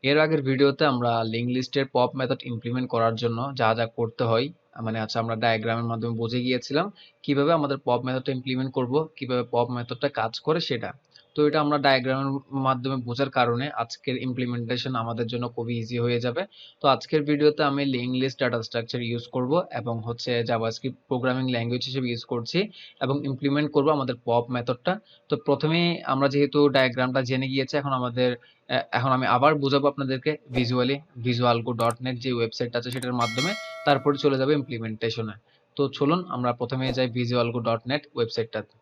এর আগের ভিডিওতে আমরা লিঙ্ক লিস্টের পপ মেথড ইমপ্লিমেন্ট করার জন্য যা যা করতে হয় আমরা ডায়াগ্রামের মাধ্যমে বুঝে গিয়েছিলাম কিভাবে আমাদের পপ মেথডটা ইমপ্লিমেন্ট করব, কিভাবে পপ মেথডটা কাজ করে সেটা। তো এটা আমরা ডায়াগ্রামের মাধ্যমে বোঝার কারণে আজকের ইমপ্লিমেন্টেশন আমাদের জন্য খুবই ইজি হয়ে যাবে। তো আজকের ভিডিওতে আমি link list data structure use করব এবং জাভাস্ক্রিপ্ট প্রোগ্রামিং ল্যাঙ্গুয়েজ হিসেবে ইউজ করছি এবং ইমপ্লিমেন্ট করব আমাদের পপ মেথডটা। তো প্রথমে আমরা যেহেতু ডায়াগ্রামটা জেনে গিয়েছি, এখন আমি আবার বোঝাবো আপনাদেরকে visualgo.net যে ওয়েবসাইটটা আছে সেটার মাধ্যমে, তারপরে চলে যাবে ইমপ্লিমেন্টেশনে। তো চলুন আমরা প্রথমে যাই visualgo.net ওয়েবসাইটটাতে।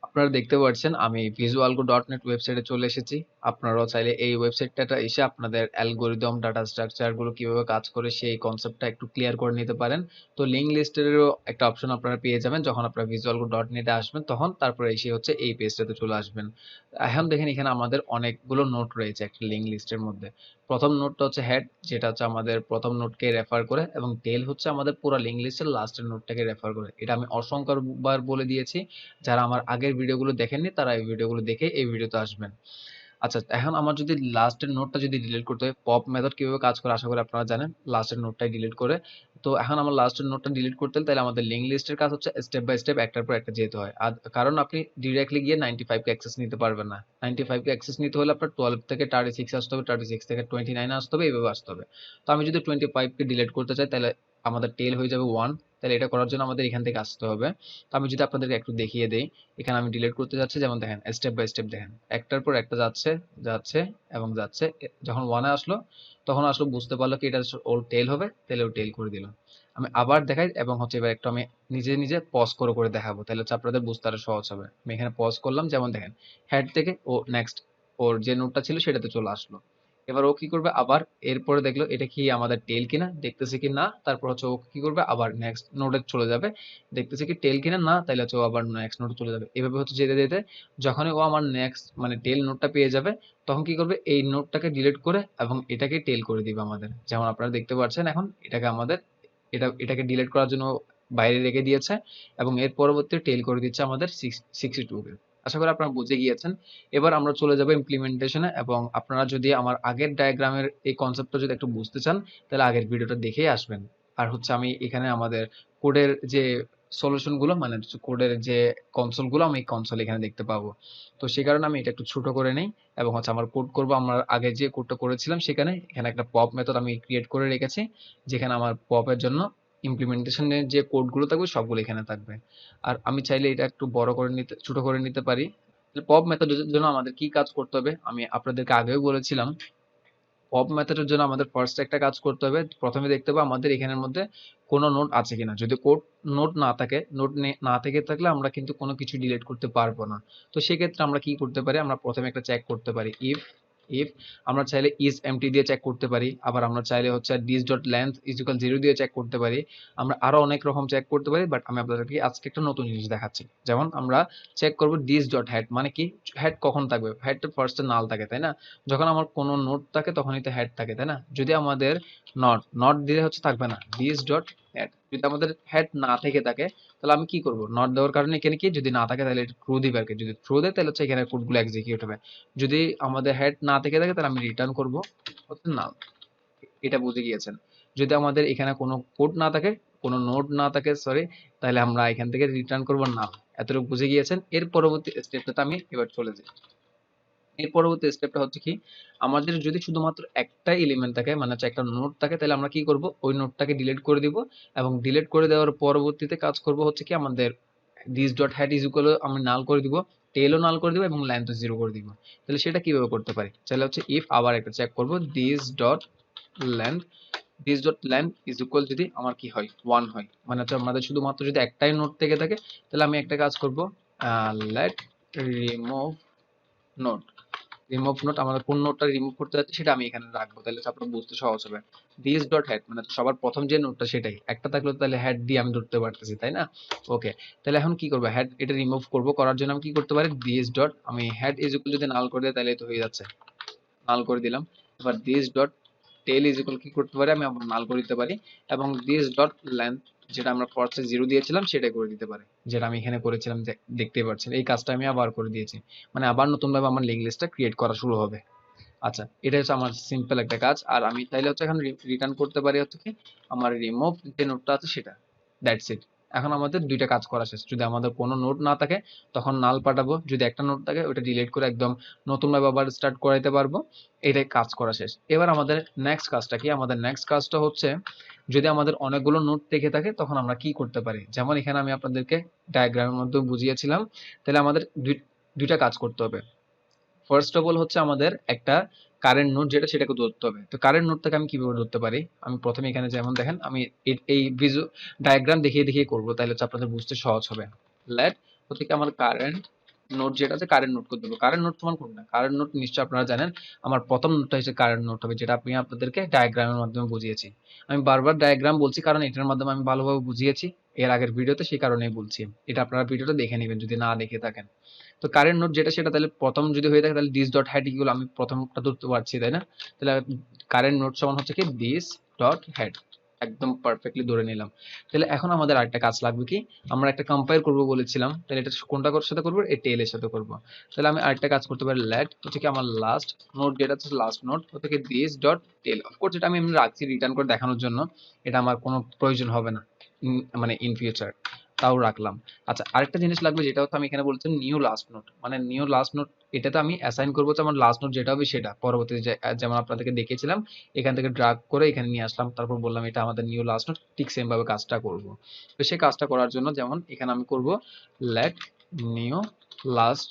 আপনারা দেখতে পাচ্ছেন আমি visualgo.net ওয়েবসাইটে চলে এসেছি। আপনারাও চাইলে এই ওয়েবসাইটটা এসে আপনাদের অ্যালগরিদম ডাটা স্ট্রাকচার গুলো কিভাবে কাজ করে সেই কনসেপ্টটা একটু ক্লিয়ার করে নিতে পারেন। তো লিঙ্ক লিস্টেরও একটা অপশন আপনারা পেয়ে যাবেন যখন আপনারা visualgo.net এ আসবেন, তখন তারপরে এসে হচ্ছে এই পেজটাতে চলে আসবেন। এখন দেখেন এখানে আমাদের অনেকগুলো নোট রয়েছে একটা লিঙ্ক লিস্টের মধ্যে। প্রথম নোটটা হচ্ছে হেড, যেটা হচ্ছে আমাদের প্রথম নোটকে রেফার করে, এবং টেল হচ্ছে আমাদের পুরো লিঙ্ক লিস্টের লাস্টের নোটটাকে রেফার করে। এটা আমি অসংখ্যবার বলে দিয়েছি। যারা আমার আগের ভিডিওগুলো দেখেননি তারা এই ভিডিওগুলো দেখে এই ভিডিওতে আসবেন। আচ্ছা, এখন আমার যদি লাস্টের নোটটা যদি ডিলিট করতে হয়, পপ মেথড কিভাবে কাজ করে আশা করি আপনারা জানেন, লাস্টের নোটটাই ডিলিট করে। তো এখন আমার লাস্টের নোটটা ডিলিট করতে হলে তাহলে আমাদের লিঙ্ক লিস্টের কাজ হচ্ছে স্টেপ বাই স্টেপ একটার পর একটা যেতে হয়। আর কারণ আপনি ডিরেক্টলি গিয়ে 95 কে অ্যাক্সেস নিতে পারবেন না। 95 কে অ্যাক্সেস নিতে হলে আপনার 12 থেকে 36 আসতে হবে, 36 থেকে 29 আসতে হবে, এইভাবে আসতে হবে। তো আমি যদি 25 কে ডিলিট করতে চাই তাহলে আমাদের টেল হয়ে যাবে 1। তাহলে এটা করার জন্য আমাদের এখান থেকে আসতে হবে। তো আমি যদি আপনাদেরকে একটু দেখিয়ে দেই, এখানে আমি ডিলিট করতে যাচ্ছি, যেমন দেখেন স্টেপ বাই স্টেপ দেখেন একটার পর একটা যাচ্ছে, যাচ্ছে এবং যাচ্ছে। যখন ওয়ানে আসলো তখন আসলো বুঝতে পারলো কি এটা ওর টেল হবে, তাহলে ও টেল করে দিল। আমি আবার দেখাই এবং হচ্ছে এবার একটু আমি নিজে নিজে পজ করে করে দেখাবো, তাহলে হচ্ছে আপনাদের বুঝতে আরো সহজ হবে। আমি এখানে পজ করলাম, যেমন দেখেন হেড থেকে ও নেক্সট ওর যে নোটটা ছিল সেটাতে চলে আসলো। এবার ও কি করবে, আবার এরপরে দেখলো এটা কি আমাদের টেল কিনা, দেখতেছে কি না, তারপর হচ্ছে ও কি করবে আবার নেক্সট নোটে চলে যাবে, দেখতেছে কি টেল কিনা না, তাহলে হচ্ছে ও আবার নেক্সট নোটে চলে যাবে। এভাবে হচ্ছে যেতে যেতে যখনই ও আমার নেক্সট টেল নোটটা পেয়ে যাবে, তখন কি করবে এই নোটটাকে ডিলিট করে এবং এটাকে টেল করে দিবে আমাদের। যেমন আপনারা দেখতে পাচ্ছেন এখন এটাকে আমাদের এটাকে ডিলিট করার জন্য বাইরে রেখে দিয়েছে এবং এর পরবর্তী টেল করে দিচ্ছে আমাদের 62 কে। আশা করি আপনারা বুঝে গিয়েছেন। এবার আমরা চলে যাব ইমপ্লিমেন্টেশনে, এবং আপনারা যদি আমার আগের ডায়াগ্রামের এই কনসেপ্টটা যদি একটু বুঝতে চান তাহলে আগের ভিডিওটা দেখেই আসবেন। আর হচ্ছে আমি এখানে আমাদের কোডের যে সলিউশন গুলো কোডের যে কনসোল গুলো আমি কনসোল এখানে দেখতে পাবো। তো সেই কারণে আমি এটা একটু ছোট করে নেই এবং হচ্ছে আমার কোড করব আমরা আগে যে কোডটা করেছিলাম সেখানে। এখানে একটা পপ মেথড আমি ক্রিয়েট করে রেখেছি, যেখানে আমার পপের জন্য ইমপ্লিমেন্টেশনের যে কোডগুলো থাকবে সবগুলো এখানে থাকবে। আর আমি চাইলে এটা একটু বড় করে নিতে, ছোট করে নিতে পারি। পপ মেথডের জন্য আমাদের কি কাজ করতে হবে আমি আপনাদেরকে আগেও বলেছিলাম। পপ মেথডের জন্য আমাদের ফার্স্ট একটা কাজ করতে হবে, প্রথমে দেখতে হবে আমাদের এখানের মধ্যে কোনো নোট আছে কিনা। যদি কোড নোট না থাকে, না থেকে থাকলে আমরা কিন্তু কোনো কিছু ডিলিট করতে পারবো না। তো সেক্ষেত্রে আমরা কি করতে পারি, আমরা প্রথমে একটা চেক করতে পারি ইফ ইফ আমরা চাইলে ইজ এমটি দিয়ে চেক করতে পারি, আবার আমরা চাইলে হচ্ছে this dot length is equal 0 দিয়ে চেক করতে পারি। আমরা আরো অনেক রকম চেক করতে পারি, বাট আমি আপনাদেরকে আজকে একটা নতুন জিনিস দেখাচ্ছি। যেমন আমরা চেক করব দিস ডট হেড, মানে কি হেড কখন থাকবে, হেড ফার্স্টে নাল থাকে তাই না, যখন আমার কোনো নোট থাকে তখনই তো হেড থাকে তাই না। যদি আমাদের নট নট দিলে হচ্ছে থাকবে না দিস ডট হেড, যদি আমাদের হেড না থেকে থাকে তাহলে আমি কি করব, নট দেওয়ার কারণে এখানে কি যদি না থাকে তাহলে এটা ট্রু দিবে আর কি, যদি ট্রু দেয় তাহলে হচ্ছে এখানে কোডগুলো এক্সিকিউট হবে। যদি আমাদের হেড না থেকে থাকে তাহলে আমি রিটার্ন করব হচ্ছে নাল। এটা বুঝে গিয়েছেন। যদি আমাদের এখানে কোনো কোড না থাকে, কোনো নোড না থাকে সরি, তাহলে আমরা এখান থেকে রিটার্ন করব নাল। এতটুকু বুঝে গিয়েছেন। এর পরবর্তী স্টেপটাতে আমি এবার চলে যাই। এর পরবর্তী স্টেপটা হচ্ছে কি, আমাদের যদি শুধুমাত্র একটা এলিমেন্ট থাকে হচ্ছে একটা নোড থাকে, তাহলে আমরা কি করব ওই নোডটাকে ডিলিট করে দিব এবং ডিলিট করে দেওয়ার পরবর্তীতে কাজ করব হচ্ছে কি আমাদের this dot head is equal আমি নাল করে দিব, টেলও নাল করে দিব এবং লেন্থ 0 করে দিব। তাহলে সেটা কিভাবে করতে পারি, তাহলে হচ্ছে ইফ আবার একটা চেক করব length this dot length is equal যদি আমার কি হয় 1 হয়, হচ্ছে আমাদের শুধুমাত্র যদি একটাই নোড থেকে থাকে তাহলে আমি একটা কাজ করব let remove node. Remove node আমাদের কোন নোটটা রিমুভ করতে যাচ্ছে সেটা আমি এখানে রাখবো, তাহলে আপনার বুঝতে সহজ হবে। দিস ডট হেড সবার প্রথম যে নোটটা সেটাই একটা থাকলো, তাহলে হেড দিয়ে আমি ধরতে পারতেছি তাই না। ওকে, তাহলে এখন কি করবো, হেড এটা রিমুভ করব, করার জন্য আমি কি করতে পারি দিস ডট আমি হেড ইজ ইকুয়াল যদি নাল করে দিই তাহলে তো হয়ে যাচ্ছে, নাল করে দিলাম। এবার this dot tell is equal কি করতে পারি আমি আবার নাল করে দিতে পারি, এবং দিস ডট লেন্থ যেটা আমরা ফার্স্টে 0 দিয়েছিলাম সেটাই করে দিতে পারি, যেটা আমি এখানে করেছিলাম দেখতেই পাচ্ছেন। এই কাজটা আমি আবার করে দিয়েছি, আবার নতুন ভাবে আমার লিঙ্ক লিস্টটা ক্রিয়েট করা শুরু হবে। আচ্ছা, এটা হচ্ছে আমার সিম্পল একটা কাজ। আর আমি চাইলে হচ্ছে এখন রিটার্ন করতে পারি হচ্ছে কি আমার রিমুভ যে নোটটা আছে সেটা। That's it. এখন আমাদের দুইটা কাজ করা শেষ। যদি আমাদের কোনো নোট না থাকে তখন নাল পাঠাবো, যদি একটা নোট থাকে ওটা ডিলিট করে একদম নতুন ভাবে আবার স্টার্ট করাইতে পারবো। এটাই কাজ করা শেষ। এবার আমাদের নেক্সট কাজটা কি, আমাদের নেক্সট কাজটা হচ্ছে যদি আমাদের অনেকগুলো নোট থেকে থাকে তখন আমরা কি করতে পারি। যেমন এখানে আমি আপনাদেরকে ডায়াগ্রামের মধ্যে বুঝিয়েছিলাম। তাহলে আমাদের দুইটা কাজ করতে হবে। ফার্স্ট অফ অল হচ্ছে আমাদের একটা কারেন্ট নোট যেটা সেটাকে ধরতে হবে। তো কারেন্ট নোটটাকে আমি কিভাবে ধরতে পারি, আমি প্রথমে এখানে যেমন দেখেন আমি এই ডায়াগ্রাম দেখিয়ে দেখিয়ে করবো, তাহলে হচ্ছে আপনাদের বুঝতে সহজ হবে। লেট হচ্ছে কি আমার কারেন্ট নোট যেটা আছে কারেন্ট নোট করতে হবে। কারেন্ট নোট তোমার কোনটা, কারেন্ট নোট নিশ্চয়ই আপনারা জানেন। আমার প্রথম নোটটা হচ্ছে কারেন্ট নোট হবে, যেটা আমি আপনাদেরকে ডায়াগ্রামের মাধ্যমে বুঝিয়েছি। আমি বারবার ডায়াগ্রাম বলছি কারণ এটার মাধ্যমে আমি ভালোভাবে বুঝিয়েছি এর আগের ভিডিওতে, সেই কারণেই বলছি। এটা আপনারা ভিডিওটা দেখে নেবেন যদি না দেখে থাকেন। তো কারেন্ট নোট যেটা সেটা তাহলে প্রথম যদি হয়ে থাকে তাহলে দিস ডট হেড ইকুয়াল, আমি প্রথমটা ধরতে পারছি তাই না। তাহলে কারেন্ট নোট সমান হচ্ছে কি দিস ডট হেড, একদম পারফেক্টলি ধরে নিলাম। তাহলে এখন আমাদের আরেকটা কাজ লাগবে কি, আমরা একটা কম্পাইল করব বলেছিলাম, তাহলে এটা কোনটা সাথে করবো, এই টেলের সাথে করব। তাহলে আমি আরেকটা কাজ করতে পারি, লেট হচ্ছে কি আমার লাস্ট নোট যেটা হচ্ছে লাস্ট নোট হচ্ছে কি দিস ডট টেল। অফকোর্স এটা আমি এমনি রাখছি রিটার্ন করে দেখানোর জন্য, এটা আমার কোনো প্রয়োজন হবে না মানে ইন ফিউচার, তাও রাখলাম। আচ্ছা, আরেকটা জিনিস লাগবে যেটা হচ্ছে আমি এখানে বলছি নিউ লাস্ট নোট, মানে নিউ লাস্ট নোট এটাতে আমি অ্যাসাইন করবো হচ্ছে আমার লাস্ট নোট যেটা হবে সেটা পরবর্তীতে যেমন আপনাদেরকে দেখিয়েছিলাম এখান থেকে ড্রাগ করে এখানে নিয়ে আসলাম, তারপর বললাম এটা আমাদের নিউ লাস্ট নোট, ঠিক সেম ভাবে কাজটা করব। তো সেই কাজটা করার জন্য যেমন এখানে আমি করব লেট নিউ লাস্ট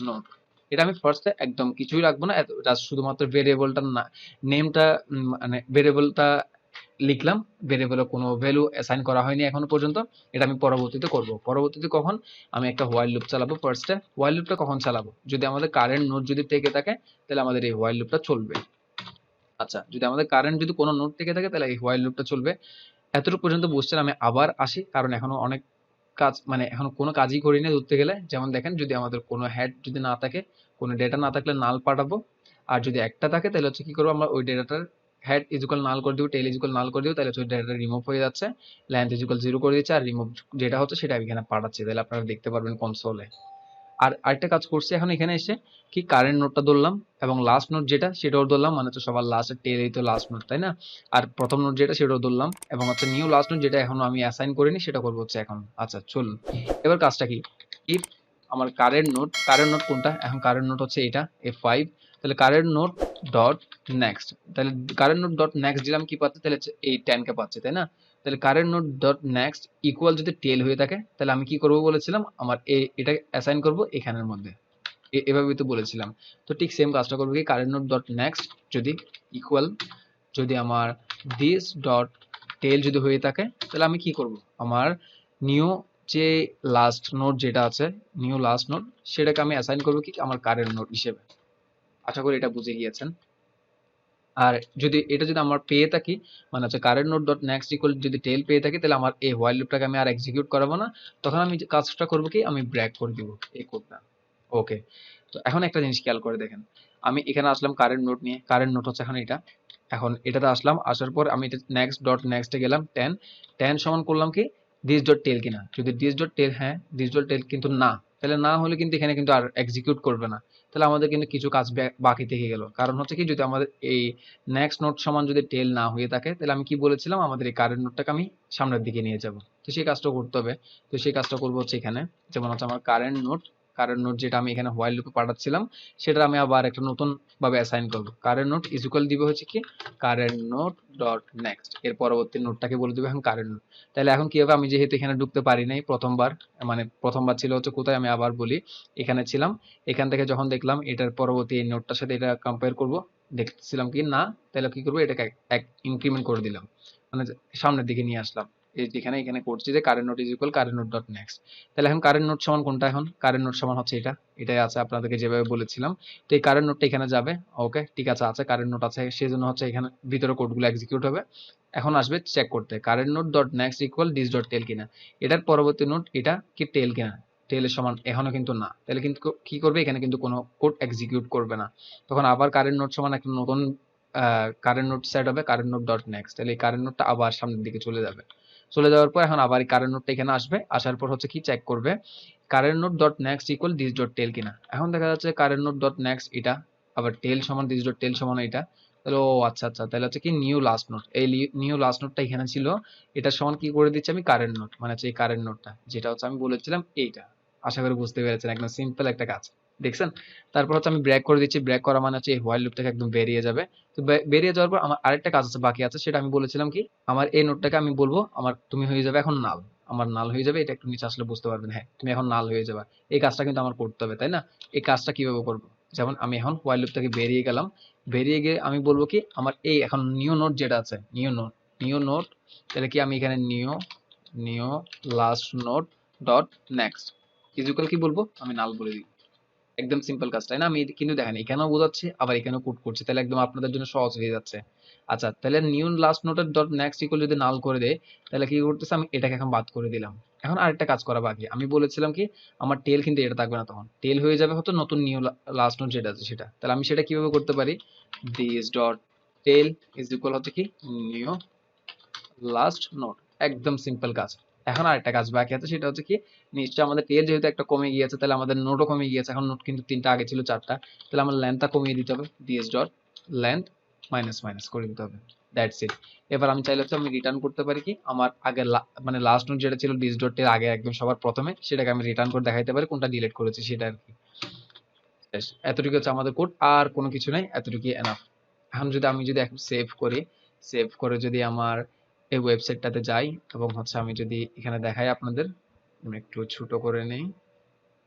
নোট। এটা আমি ফার্স্টে একদম কিছুই রাখবো না, জাস্ট শুধুমাত্র ভেরিয়েবলটা না, নেমটা মানে ভেরিয়েবলটা লিখলাম, ভেরিয়েবলে কোনো ভ্যালু অ্যাসাইন করা হয়নি এখনো পর্যন্ত। এটা আমি পরবর্তীতে করব। পরবর্তীতে কখন, আমি একটা হোয়াইল লুপ চালাবো ফার্স্টে। হোয়াইল লুপটা কখন চালাবো, যদি আমাদের কারেন্ট নোট যদি থেকে থাকে তাহলে আমাদের এই হোয়াইল লুপটা চলবে। আচ্ছা, যদি আমাদের কারেন্ট যদি কোনো নোট থেকে থাকে তাহলে এই হোয়াইল লুপটা চলবে। এতটুকু পর্যন্ত বুঝছেন। আমি আবার আসি কারণ এখনো অনেক কাজ, মানে এখনো কোনো কাজই করিনি ধরতে গেলে। যেমন দেখেন যদি আমাদের কোনো হেড যদি না থাকে, কোনো ডেটা না থাকলে নাল পাঠাবো। আর যদি একটা থাকে তাহলে হচ্ছে কি করবো, আমরা ওই ডেটাটার হেড ইজুকাল নাল করে দিব, টেল ইজুকাল নাল করে দিব, তাহলে হচ্ছে ওই ডেটাটা রিমুভ হয়ে যাচ্ছে। লেন্থ ইজুকাল 0 করে দিচ্ছে, আর রিমুভ যেটা হচ্ছে সেটা আমি এখানে পাঠাচ্ছি, তাহলে আপনারা দেখতে পারবেন কনসোলে। আর আরেকটা কাজ করছি এখন এখানে এসে কি, কারেন্ট নোটটা ধরলাম এবং লাস্ট নোট যেটা সেটাও ধরলাম, মানে তো সবার লাস্টের টেলেই তো লাস্ট নোট তাই না। আর প্রথম নোট যেটা সেটাও ধরলাম এবং হচ্ছে নিউ লাস্ট নোট যেটা এখনো আমি অ্যাসাইন করিনি সেটা করবো হচ্ছে এখন। আচ্ছা চলুন, এবার কাজটা কি, ইফ আমার কারেন্ট নোট কোনটা, এখন কারেন্ট নোট হচ্ছে এটা F5। তাহলে কারেন্ট নোট ডট নেক্সট, তাহলে কারেন্ট নোট ডট নেক্সট দিলাম কি পাচ্ছে, তাহলে হচ্ছে এই 10 কে পাচ্ছে তাই না। তাহলে current note dot next equal যদি টেল হয়ে থাকে তাহলে আমি কি করবো বলেছিলাম, আমার এটা অ্যাসাইন করব এখানের মধ্যে, এভাবেই তো বলেছিলাম। তো ঠিক সেম কাজটা করবো কি, কারেন্ট নোট ডট নেক্সট যদি ইকুয়াল, যদি আমার দিস ডট টেল যদি হয়ে থাকে তাহলে আমি কি করব, আমার নিউ যে লাস্ট নোট যেটা আছে, নিউ লাস্ট নোট সেটাকে আমি অ্যাসাইন করবো কি আমার কারেন্ট নোট হিসেবে। আশা করি এটা বুঝে গিয়েছেন। আর যদি এটা যদি আমার পেয়ে থাকি, মানে হচ্ছে current note dot next equal যদি টেল পেয়ে থাকি, তাহলে আমার এই হোয়াইল লুপটাকে আমি আর এক্সিকিউট করাবো না। তখন আমি যে কাজটা করবো কি, আমি ব্রেক করে দিব এই কোডটা। ওকে, তো এখন একটা জিনিস খেয়াল করে দেখেন, আমি এখানে আসলাম কারেন্ট নোট নিয়ে, কারেন্ট নোট হচ্ছে এখন এটা। এখন এটাতে আসলাম, আসার পর আমি এটা নেক্সট ডট নেক্সটে গেলাম 10, 10 সমান করলাম কি দিস ডট টেল কিনা, যদি দিস ডট টেল, হ্যাঁ দিস ডট টেল, কিন্তু না, তাহলে না হলে কিন্তু এখানে কিন্তু আর এক্সিকিউট করবে না। তাহলে আমাদের কিন্তু কিছু কাজ বাকি থেকে গেল। কারণ হচ্ছে কি, যদি আমাদের এই নেক্সট নোট সমান যদি টেল না হয়ে থাকে তাহলে আমি কি বলেছিলাম, আমাদের এই কারেন্ট নোটটাকে আমি সামনের দিকে নিয়ে যাব। তো সেই কাজটা করতে হবে। তো সেই কাজটা করবো হচ্ছে এখানে, যেমন হচ্ছে আমার কারেন্ট নোট যেটা আমি এখানে হোয়াইল লুপে পাঠাচ্ছিলাম সেটা আমি আবার একটা নতুন ভাবে অ্যাসাইন করব। কারেন্ট নোট ইজ ইকুয়াল দিবে হচ্ছে কি কারেন্ট নোট ডট নেক্সট, এর পরবর্তী নোটটাকে বলে দিবে এখন কারেন্ট নোট। তাহলে এখন কি হবে, আমি যেহেতু এখানে ঢুকতে পারি নাই প্রথমবার, মানে প্রথমবার ছিল হচ্ছে কোথায়, আমি আবার বলি এখানে ছিলাম। এখান থেকে যখন দেখলাম এটার পরবর্তী এই নোটটার সাথে এটা কম্পেয়ার করব, দেখছিলাম কি না, তাহলে কি করবো, এটাকে এক ইনক্রিমেন্ট করে দিলাম, মানে সামনের দিকে নিয়ে আসলাম। এই যেখানে এখানে করছি যে current note is equal current note dot next. তাহলে এখন কারেন্ট নোট সমান কোনটা, এখন কারেন্ট নোট সমান হচ্ছে এটা, এটাই আছে আপনাদেরকে যেভাবে বলেছিলাম। তো এই কারেন্ট নোটটা এখানে যাবে। ওকে ঠিক আছে, আছে কারেন্ট নোট আছে, সেই জন্য হচ্ছে এখানে ভিতরে কোডগুলো এক্সিকিউট হবে। এখন আসবে চেক করতে current note dot next equal this dot টেল কিনা, এটার পরবর্তী নোট এটা কি টেল কিনা, টেলের সমান এখনো কিন্তু না, তাহলে কিন্তু কি করবে, এখানে কিন্তু কোনো কোড এক্সিকিউট করবে না। তখন আবার কারেন্ট নোট সমান একটা নতুন কারেন্ট নোট সেট হবে, কারেন্ট নোট ডট নেক্সট, তাহলে এই কারেন্ট নোটটা আবার সামনের দিকে চলে যাবে। চলে যাওয়ার পর এখন আবার এই কারেন্ট নোটটা এখানে আসবে, আসার পর হচ্ছে কি চেক করবে current note dot next equal this dot টেল কিনা। এখন দেখা যাচ্ছে কারেন্ট নোট ডট নেক্সট এটা আবার টেল সমান দিস ডট টেল সমান এটা। তাহলে ও আচ্ছা আচ্ছা, তাহলে হচ্ছে কি নিউ লাস্ট নোট, এই নিউ লাস্ট নোটটা এখানে ছিল, এটা সমান কি করে দিচ্ছি আমি কারেন্ট নোট, মানে হচ্ছে এই কারেন্ট নোটটা যেটা হচ্ছে আমি বলেছিলাম এইটা। আশা করি বুঝতে পেরেছেন, একদম সিম্পল একটা কাজ দেখছেন। তারপর হচ্ছে আমি ব্রেক করে দিচ্ছি, ব্রেক করা মানে হচ্ছে এই হোয়াইল লুপ থেকে একদম বেরিয়ে যাবে। তো বেরিয়ে যাওয়ার পর আমার আরেকটা কাজ আছে বাকি আছে, সেটা আমি বলেছিলাম কি আমার এই নোটটাকে আমি বলবো আমার তুমি হয়ে যাবে এখন নাল, আমার নাল হয়ে যাবে, এটা একটু নিচে আসলে বুঝতে পারবেন, হ্যাঁ তুমি এখন নাল হয়ে যাবে। এই কাজটা কিন্তু আমার করতে হবে তাই না? এই কাজটা কিভাবে করবো, যেমন আমি এখন হোয়াইল লুপ থেকে বেরিয়ে গেলাম, বেরিয়ে গিয়ে আমি বলবো কি আমার এই এখন নিউ নোট যেটা আছে, নিউ নোট, তাহলে কি আমি এখানে new last note dot next is equal কি বলবো আমি নাল বলে দিই। একদম সিম্পল কাজ তাই না? আমি কিন্তু দেখেন এখানেও বোঝাচ্ছি আবার এখানেও কোড করছি, তাহলে একদম আপনাদের জন্য সহজ হয়ে যাচ্ছে। আচ্ছা তাহলে নিউ লাস্ট নোটের ডট নেক্সট ইকুয়াল যদি নাল করে দেয়, তাহলে কি করতেছে আমি এটাকে এখন বাদ করে দিলাম। এখন আরেকটা কাজ করা বাকি, আমি বলেছিলাম কি আমার টেল কিন্তু এটা থাকবে না, তখন টেল হয়ে যাবে হতো নতুন নিউ লাস্ট নোট যেটা আছে সেটা। তাহলে আমি সেটা কিভাবে করতে পারি, this dot tell is equal হচ্ছে কি নিউ লাস্ট নোট, একদম সিম্পল কাজ। এখন আরেকটা কাজ বাকি আছে, সেটা হচ্ছে কি নিশ্চয়ই আমাদের টেল যেহেতু একটা কমে গিয়েছে, তাহলে আমাদের নোটও কমে গিয়েছে, এখন নোট কিন্তু তিনটা, আগে ছিল চারটা, তাহলে আমার লেন্থটা কমিয়ে দিতে হবে, this dot length minus minus করে দিতে হবে, দ্যাটস ইট। এবার আমি চাইলে হচ্ছে আমি রিটার্ন করতে পারি কি আমার আগে মানে লাস্ট নোট যেটা ছিল দিস ডট এর আগে একদম সবার প্রথমে, সেটাকে আমি রিটার্ন করে দেখাইতে পারি কোনটা ডিলিট করেছি সেটা আর কি। এতটুকু হচ্ছে আমাদের কোড, আর কোনো কিছু নাই, এতটুকু এনাফ। এখন যদি আমি যদি এখন সেভ করি, সেভ করে যদি আমার এই ওয়েবসাইটটাতে যাই এবং হচ্ছে আমি যদি এখানে দেখাই আপনাদের, আমি একটু ছোট করে নেই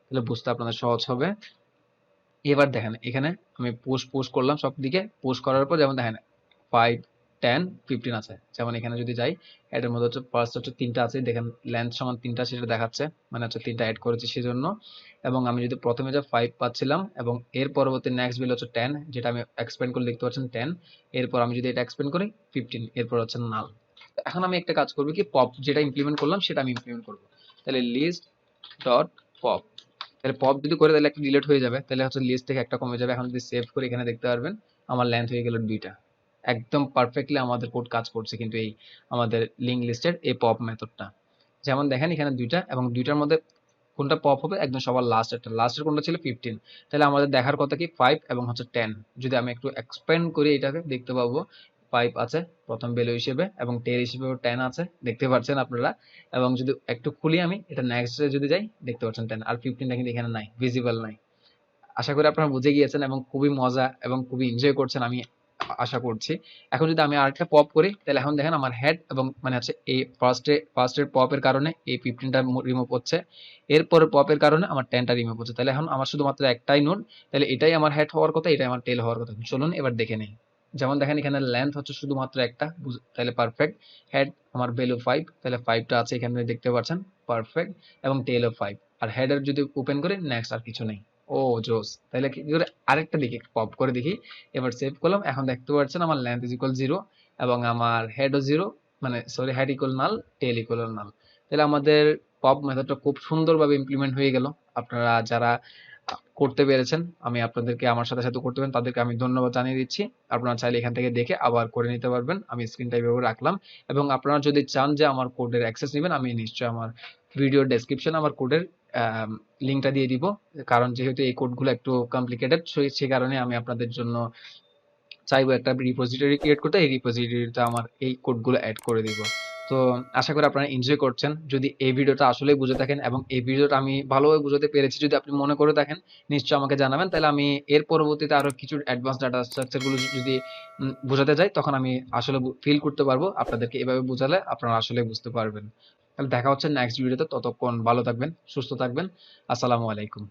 তাহলে বুঝতে আপনাদের সহজ হবে। এবার দেখেন এখানে আমি পোস্ট করলাম সব দিকে, পোস্ট করার পর যেমন দেখেন 5 10 15 আছে, যেমন এখানে যদি যাই এটার মধ্যে হচ্ছে ফার্স্ট হচ্ছে তিনটা আছে, দেখেন লেন্থ সমান তিনটা সেটা দেখাচ্ছে, মানে হচ্ছে তিনটা অ্যাড করেছি সেজন্য। এবং আমি যদি প্রথমে যা 5 পাচ্ছিলাম এবং এর পরবর্তী নেক্সট ভ্যালু হচ্ছে 10, যেটা আমি এক্সপেন্ড করে দেখতে পাচ্ছেন 10, এরপর আমি যদি এটা এক্সপেন্ড করি 15, এরপর হচ্ছে নাল। এখন আমি একটা কাজ করবো কি পপ যেটা ইমপ্লিমেন্ট করলাম সেটা আমি ইমপ্লিমেন্ট করবো, তাহলে লিস্ট ডট পপ, তাহলে পপ যদি করে তাহলে একটা ডিলিট হয়ে যাবে, তাহলে হচ্ছে লিস্ট থেকে একটা কমে যাবে। এখন যদি সেভ করে এখানে দেখতে পারবেন আমার লেন্থ হয়ে গেল 2টা, একদম পারফেক্টলি আমাদের কোড কাজ করছে কিন্তু এই আমাদের লিঙ্ক লিস্টের এই পপ মেথডটা। যেমন দেখেন এখানে 2টা এবং 2টার মধ্যে কোনটা পপ হবে একদম সবার লাস্টের কোনটা ছিল 15, তাহলে আমাদের দেখার কথা কি 5 এবং হচ্ছে 10, যদি আমি একটু এক্সপ্যান্ড করি এটাকে দেখতে পাবো 5 আছে প্রথম ভ্যালু হিসেবে এবং টেল হিসেবে 10 আছে, দেখতে পাচ্ছেন আপনারা। এবং যদি একটু খুলি আমি এটা নেক্সট যদি যাই দেখতে পাচ্ছেন 10, আর 15টা কিন্তু এখানে নাই, ভিজিবল নাই। আশা করি আপনারা বুঝে গিয়েছেন এবং খুবই মজা এবং খুবই এনজয় করছেন আমি আশা করছি। এখন যদি আমি আরেকটা পপ করি তাহলে এখন দেখেন আমার হেড এবং মানে হচ্ছে এই ফার্স্টের পপের কারণে এই 15টা রিমুভ হচ্ছে, এরপরের পপের কারণে আমার 10টা রিমুভ হচ্ছে, তাহলে এখন আমার শুধুমাত্র একটাই নোড, তাহলে এটাই আমার হেড হওয়ার কথা, এটাই আমার টেল হওয়ার কথা। চলুন এবার দেখে নেই। যেমন দেখেন এখানে লেন্থ হচ্ছে শুধুমাত্র একটা, তাহলে পারফেক্ট। হেড আমার ভ্যালু 5, তাহলে 5টা আছে এখানে দেখতে পাচ্ছেন, পারফেক্ট। এবং টেলও 5, আর হেডের যদি ওপেন করে নেক্সট আর কিছু নেই। ও জোস, তাহলে কি করে আরেকটা দিকে পপ করে দেখি। এবার সেভ করলাম, এখন দেখতে পাচ্ছেন আমার লেন্থ ইজ ইকুয়াল 0 এবং আমার হেডও 0, মানে সরি হেড ইকুয়াল নাল, টেল ইকুয়াল নাল। তাহলে আমাদের পপ মেথডটা খুব সুন্দরভাবে ইমপ্লিমেন্ট হয়ে গেল। আপনারা যারা করতে পেরেছেন, আমি আপনাদেরকে আমার সাথে সাথে করতে পারেন তাদেরকে আমি ধন্যবাদ জানিয়ে দিচ্ছি। আপনারা চাইলে এখান থেকে দেখে আবার করে নিতে পারবেন, আমি স্ক্রিনটা এইভাবে রাখলাম। এবং আপনারা যদি চান যে আমার কোডের অ্যাক্সেস নেবেন, আমি নিশ্চয়ই আমার ভিডিও ডেসক্রিপশনে আমার কোডের লিঙ্কটা দিয়ে দিব, কারণ যেহেতু এই কোডগুলো একটু কমপ্লিকেটেড, সেই কারণে আমি আপনাদের জন্য চাইবো একটা রিপোজিটরি ক্রিয়েট করতে, এই রিপোজিটরিতে আমার এই কোডগুলো অ্যাড করে দিব। তো আশা করি আপনারা এনজয় করছেন। যদি এই ভিডিওটা আসলেই বুঝে থাকেন এবং এই ভিডিওটা আমি ভালোভাবে বুঝাতে পেরেছি যদি আপনি মনে করে থাকেন, নিশ্চয়ই আমাকে জানাবেন, তাহলে আমি এর পরবর্তীতে আরো কিছু অ্যাডভান্স ডাটা স্ট্রাকচারগুলো যদি বোঝাতে যাই তখন আমি আসলে ফিল করতে পারবো আপনাদেরকে এভাবে বোঝালে আপনারা আসলে বুঝতে পারবেন। তাহলে দেখা হচ্ছে নেক্সট ভিডিওতে, ততক্ষণ ভালো থাকবেন, সুস্থ থাকবেন। আসসালামু আলাইকুম।